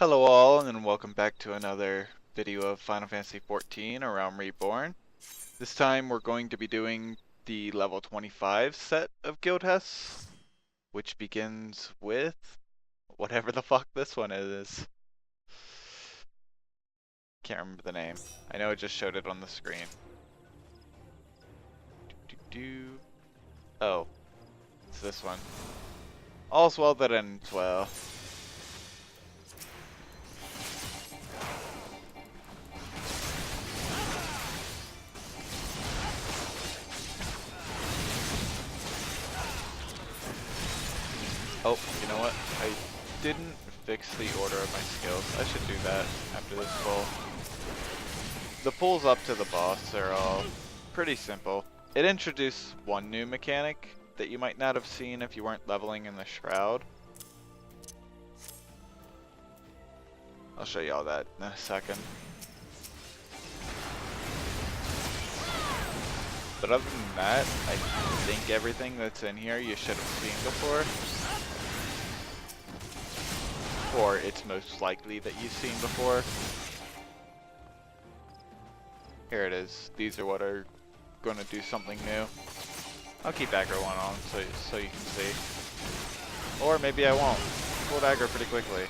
Hello all, and welcome back to another video of Final Fantasy XIV: A Realm Reborn. This time we're going to be doing the level 25 set of Guildhests, which begins with whatever the fuck this one is. Can't remember the name. I know it just showed it on the screen. Oh, it's this one. All's well that ends well. Oh, you know what? I didn't fix the order of my skills. I should do that after this pull. The pulls up to the boss are all pretty simple. It introduced one new mechanic that you might not have seen if you weren't leveling in the Shroud. I'll show you all that in a second. But other than that, I think everything that's in here you should have seen before. Or it's most likely that you've seen before. Here it is. These are what are going to do something new. I'll keep aggro one on so you can see. Or maybe I won't. Pulled aggro pretty quickly.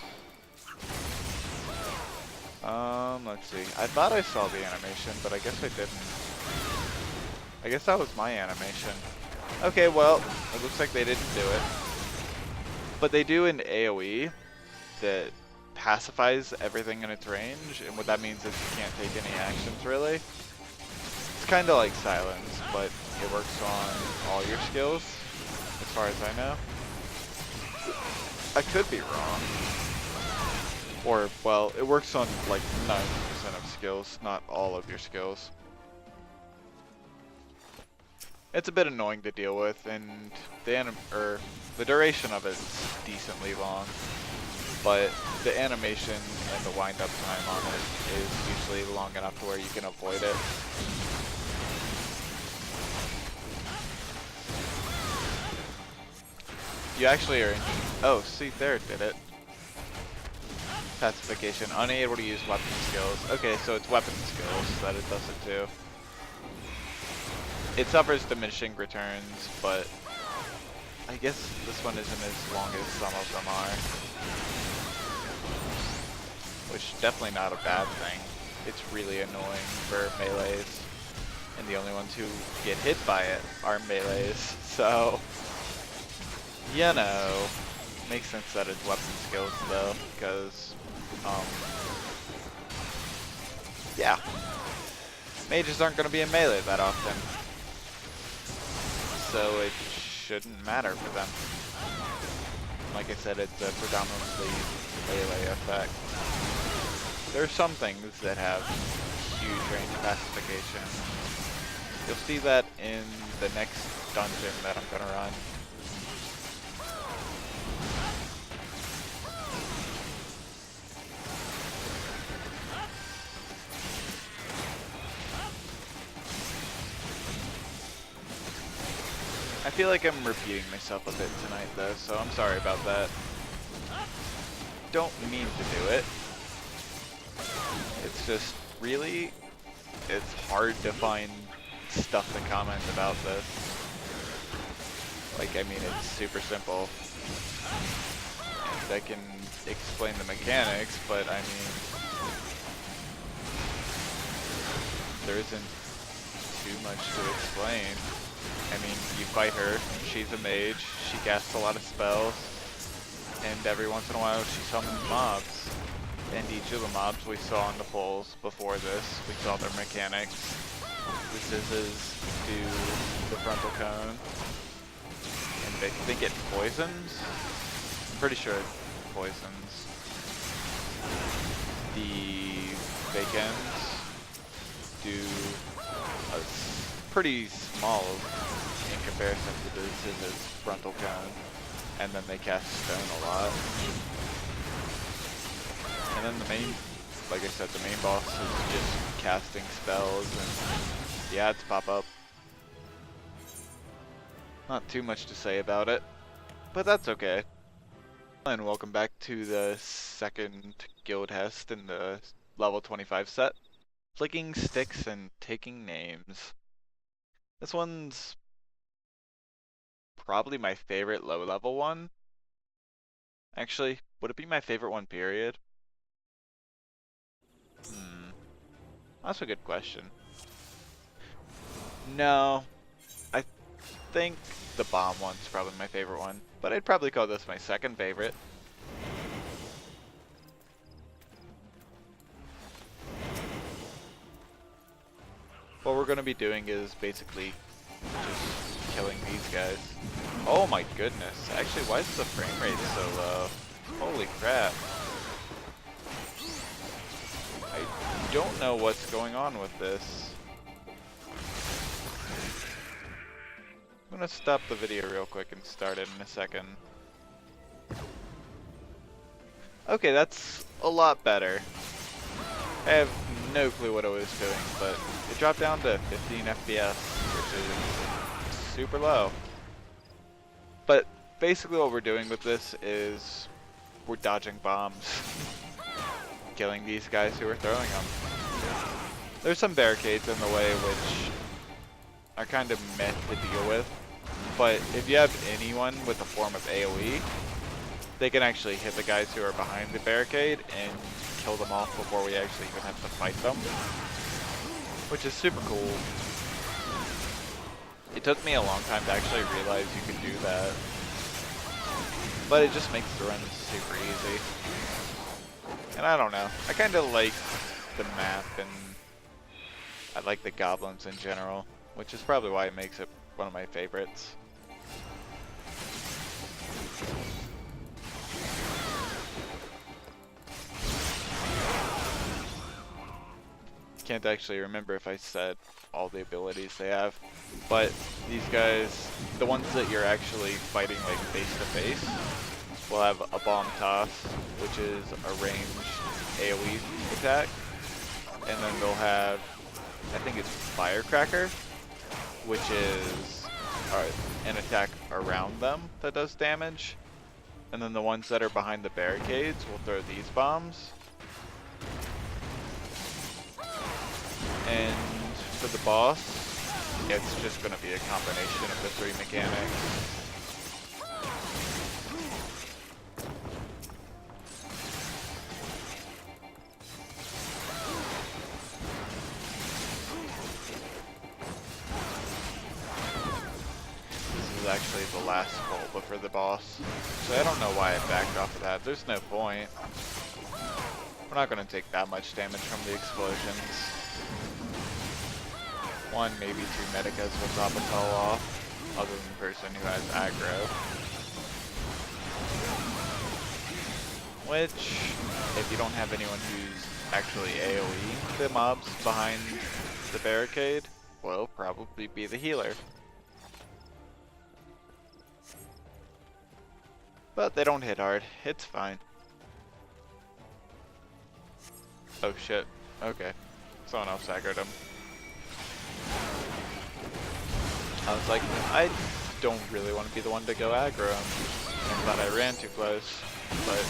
Let's see. I thought I saw the animation, but I guess I didn't. I guess that was my animation. Okay, well, it looks like they didn't do it. But they do an AoE that pacifies everything in its range, and what that means is you can't take any actions really. It's kind of like silence, but it works on all your skills, as far as I know. I could be wrong. Or, well, it works on like 90% of skills, not all of your skills. It's a bit annoying to deal with, and the duration of it is decently long. But the animation and the wind-up time on it is usually long enough to where you can avoid it. You actually are oh, see, there it did it. Pacification, unable to use weapon skills. Okay, so it's weapon skills that it does it too. It suffers diminishing returns, but I guess this one isn't as long as some of them are. Which definitely not a bad thing. It's really annoying for melees, and the only ones who get hit by it are melees, so you know, makes sense that it's weapon skills though, because yeah, mages aren't going to be in melee that often, so it shouldn't matter for them. Like I said, it's a predominantly melee effect. There are some things that have huge range pacification. You'll see that in the next dungeon that I'm gonna run. I feel like I'm repeating myself a bit tonight though, so I'm sorry about that. Don't mean to do it. It's just, really, it's hard to find stuff to comment about this. Like, I mean, it's super simple. And I can explain the mechanics, but I mean, there isn't too much to explain. I mean, you fight her, she's a mage, she casts a lot of spells, and every once in a while she summons mobs. And each of the mobs we saw on the polls before this, we saw their mechanics. This is to the frontal cone. And I think it poisons? I'm pretty sure it poisons. The fake ends do a pretty small in comparison to the Scissors frontal cone. And then they cast stone a lot. And then the main, like I said, the main boss is just casting spells and the ads pop up. Not too much to say about it, but that's okay. And welcome back to the second Guildhest in the level 25 set. Flicking sticks and taking names. This one's probably my favorite low level one. Actually, would it be my favorite one, period? That's a good question. No, I think the bomb one's probably my favorite one, but I'd probably call this my second favorite. What we're going to be doing is basically just killing these guys. Oh my goodness. Actually, why is the frame rate so low? Holy crap. I don't know what's going on with this. I'm going to stop the video real quick and start it in a second. Okay, that's a lot better. I have no clue what I was doing, but it dropped down to 15 FPS, which is super low. But basically what we're doing with this is we're dodging bombs. Killing these guys who are throwing them. There's some barricades in the way which are kind of meh to deal with, but if you have anyone with a form of AoE, they can actually hit the guys who are behind the barricade and kill them off before we actually even have to fight them, which is super cool. It took me a long time to actually realize you could do that, but it just makes the runs super easy. And I don't know, I kind of like the map and I like the goblins in general, which is probably why it makes it one of my favorites. Can't actually remember if I said all the abilities they have, but these guys, the ones that you're actually fighting like face to face, will have a bomb toss, which is a ranged AoE attack, and then they'll have, I think it's firecracker, which is an attack around them that does damage, and then the ones that are behind the barricades will throw these bombs. And for the boss, it's just going to be a combination of the three mechanics. This is actually the last goal before the boss, so I don't know why I backed off of that. There's no point. We're not going to take that much damage from the explosions. One, maybe two medicas will drop a toe off, other than the person who has aggro. Which, if you don't have anyone who's actually AoE the mobs behind the barricade, will probably be the healer. But they don't hit hard, it's fine. Oh shit, okay. Someone else aggroed him. I was like, I don't really want to be the one to go aggro him. I thought I ran too close, but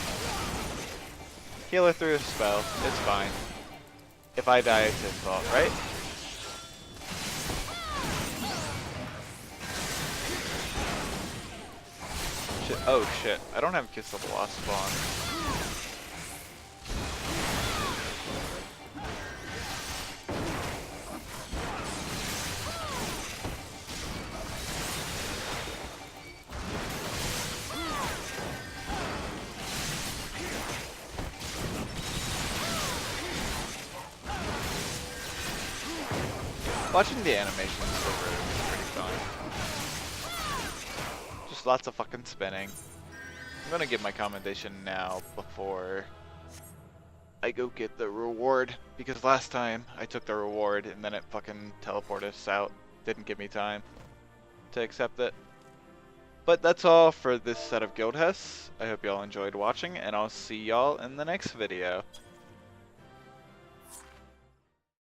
healer threw a spell, it's fine. If I die, it's his fault, right? Shit. Oh shit, I don't have Kiss of the Lost spawn. Watching the animations for Rogue is pretty fun. Just lots of fucking spinning. I'm gonna give my commendation now before I go get the reward, because last time I took the reward and then it fucking teleported us out. Didn't give me time to accept it. But that's all for this set of Guildhests. I hope y'all enjoyed watching, and I'll see y'all in the next video.